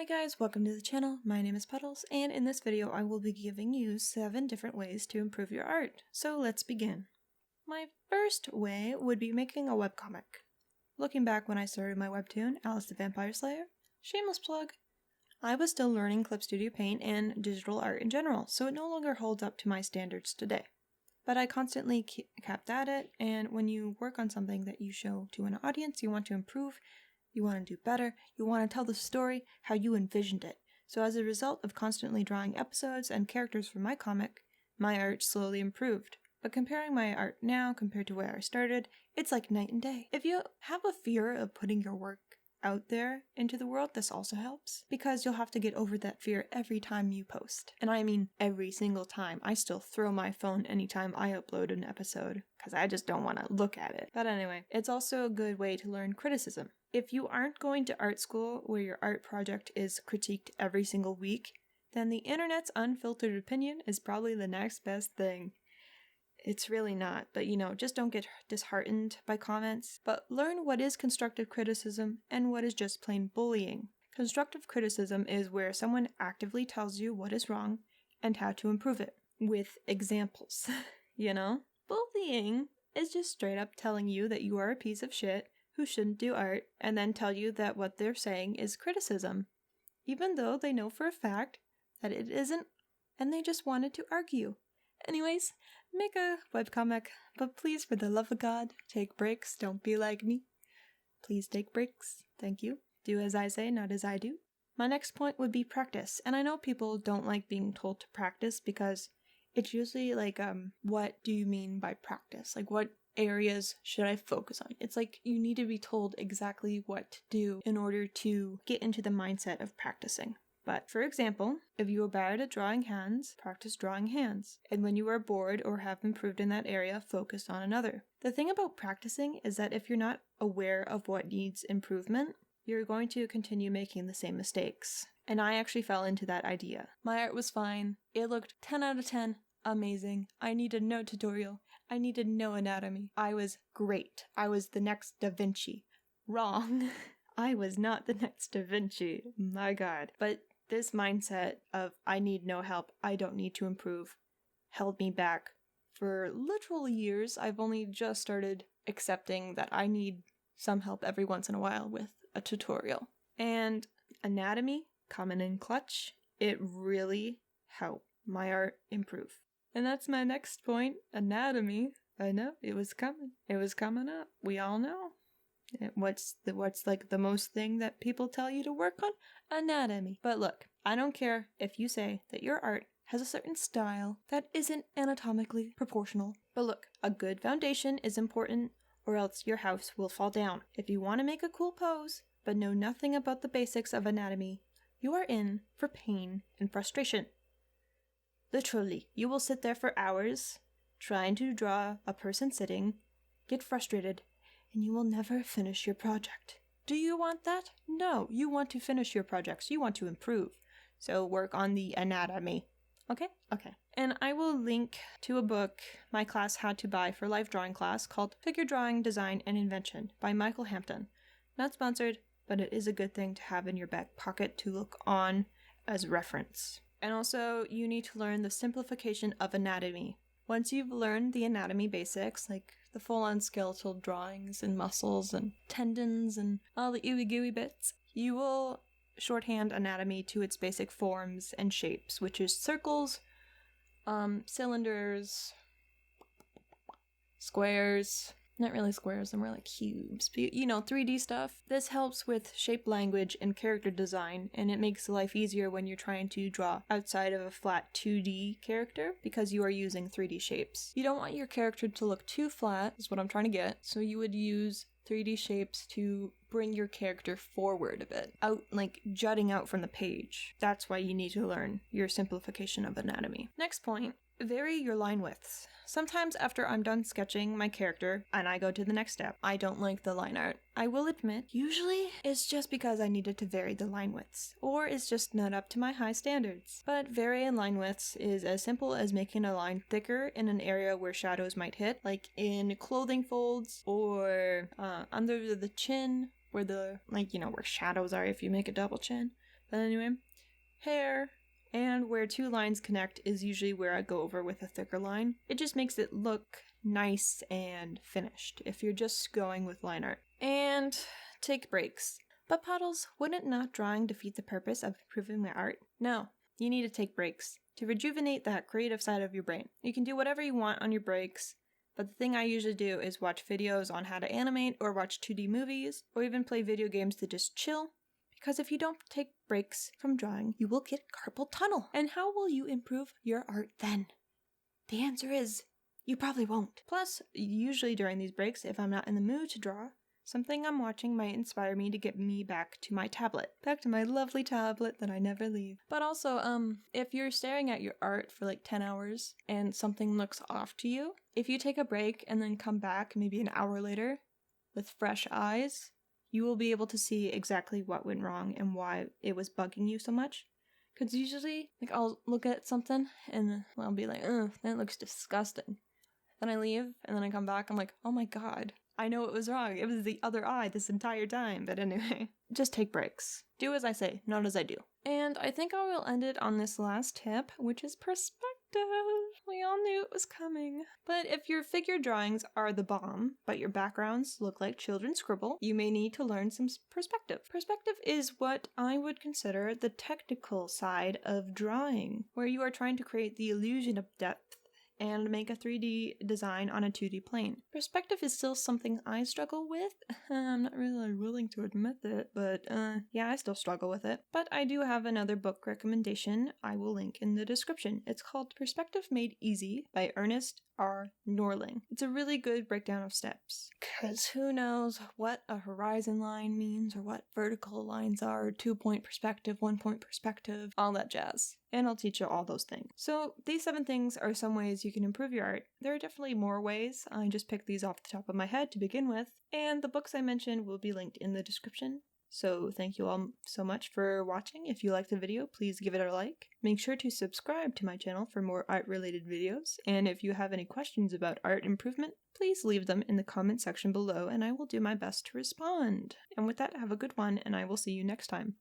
Hi guys, welcome to the channel. My name is Puddles, and in this video I will be giving you 7 different ways to improve your art. So let's begin. My first way would be making a webcomic. Looking back when I started my webtoon, Alice the Vampire Slayer, shameless plug, I was still learning ClipStudio Paint and digital art in general, so it no longer holds up to my standards today. But I constantly kept at it, and when you work on something that you show to an audience, you want to improve, you want to do better, you want to tell the story how you envisioned it. So as a result of constantly drawing episodes and characters for my comic, my art slowly improved. But comparing my art now compared to where I started, it's like night and day. If you have a fear of putting your work out there into the world, this also helps, because you'll have to get over that fear every time you post. And I mean every single time. I still throw my phone anytime I upload an episode, because I just don't want to look at it. But anyway, it's also a good way to learn criticism. If you aren't going to art school where your art project is critiqued every single week, then the internet's unfiltered opinion is probably the next best thing. It's really not, but just don't get disheartened by comments, but learn what is constructive criticism and what is just plain bullying. Constructive criticism is where someone actively tells you what is wrong and how to improve it, with examples, Bullying is just straight up telling you that you are a piece of shit who shouldn't do art, and then tell you that what they're saying is criticism, even though they know for a fact that it isn't, and they just wanted to argue. Anyways, make a webcomic, but please, for the love of God, take breaks. Don't be like me. Please take breaks. Thank you. Do as I say, not as I do. My next point would be practice, and I know people don't like being told to practice because it's usually like, what do you mean by practice? Like, what areas should I focus on? It's like you need to be told exactly what to do in order to get into the mindset of practicing. But for example, if you are bad at drawing hands, practice drawing hands. And when you are bored or have improved in that area, focus on another. The thing about practicing is that if you're not aware of what needs improvement, you're going to continue making the same mistakes. And I actually fell into that idea. My art was fine. It looked 10 out of 10. Amazing. I needed no tutorial. I needed no anatomy. I was great. I was the next DaVinci. Wrong. I was not the next DaVinci. My God. But this mindset of I need no help, I don't need to improve, held me back. For literal years, I've only just started accepting that I need some help every once in a while with a tutorial. And anatomy, coming in clutch, it really helped my art improve. And that's my next point, anatomy. I know, it was coming. It was coming up. We all know. What's like the most thing that people tell you to work on? Anatomy. But look, I don't care if you say that your art has a certain style that isn't anatomically proportional. But look, a good foundation is important, or else your house will fall down. If you want to make a cool pose, but know nothing about the basics of anatomy, you are in for pain and frustration. Literally, you will sit there for hours trying to draw a person sitting, get frustrated, and you will never finish your project. Do you want that? No, you want to finish your projects. You want to improve. So work on the anatomy. Okay? Okay. And I will link to a book my class had to buy for life drawing class called Figure Drawing, Design, and Invention by Michael Hampton. Not sponsored, but it is a good thing to have in your back pocket to look on as reference. And also, you need to learn the simplification of anatomy. Once you've learned the anatomy basics, like the full-on skeletal drawings and muscles and tendons and all the ooey-gooey bits, you will shorthand anatomy to its basic forms and shapes, which is circles, cylinders, squares. Not really squares, they're more like cubes, but 3D stuff. This helps with shape language and character design, and it makes life easier when you're trying to draw outside of a flat 2D character because you are using 3D shapes. You don't want your character to look too flat, is what I'm trying to get, so you would use 3D shapes to bring your character forward a bit, out like jutting out from the page. That's why you need to learn your simplification of anatomy. Next point, vary your line widths. Sometimes after I'm done sketching my character and I go to the next step, I don't like the line art. I will admit, usually it's just because I needed to vary the line widths, or it's just not up to my high standards. But varying line widths is as simple as making a line thicker in an area where shadows might hit, like in clothing folds or under the chin, where where shadows are if you make a double chin. But anyway, hair and where two lines connect is usually where I go over with a thicker line. It just makes it look nice and finished if you're just going with line art. And take breaks. But Puddles, wouldn't not drawing defeat the purpose of improving my art? No, you need to take breaks to rejuvenate that creative side of your brain. You can do whatever you want on your breaks, but the thing I usually do is watch videos on how to animate or watch 2D movies or even play video games to just chill. Because if you don't take breaks from drawing, you will get carpal tunnel. And how will you improve your art then? The answer is, you probably won't. Plus, usually during these breaks, if I'm not in the mood to draw, something I'm watching might inspire me to get me back to my tablet. Back to my lovely tablet that I never leave. But also, if you're staring at your art for like 10 hours and something looks off to you, if you take a break and then come back maybe an hour later with fresh eyes, you will be able to see exactly what went wrong and why it was bugging you so much. Because usually, like, I'll look at something and I'll be like, ugh, that looks disgusting. Then I leave and then I come back, I'm like, oh my god, I know it was wrong. It was the other eye this entire time. But anyway, just take breaks. Do as I say, not as I do. And I think I will end it on this last tip, which is perspective. We all knew it was coming. But if your figure drawings are the bomb, but your backgrounds look like children's scribble, you may need to learn some perspective. Perspective is what I would consider the technical side of drawing, where you are trying to create the illusion of depth and make a 3D design on a 2D plane. Perspective is still something I struggle with. I'm not really willing to admit it, but yeah, I still struggle with it. But I do have another book recommendation I will link in the description. It's called Perspective Made Easy by Ernest R. Norling. It's a really good breakdown of steps. Because who knows what a horizon line means or what vertical lines are, 2-point perspective, 1-point perspective, all that jazz. And I'll teach you all those things. So these 7 things are some ways you can improve your art. There are definitely more ways. I just picked these off the top of my head to begin with. And the books I mentioned will be linked in the description. So thank you all so much for watching. If you liked the video, please give it a like. Make sure to subscribe to my channel for more art-related videos. And if you have any questions about art improvement, please leave them in the comment section below and I will do my best to respond. And with that, have a good one and I will see you next time.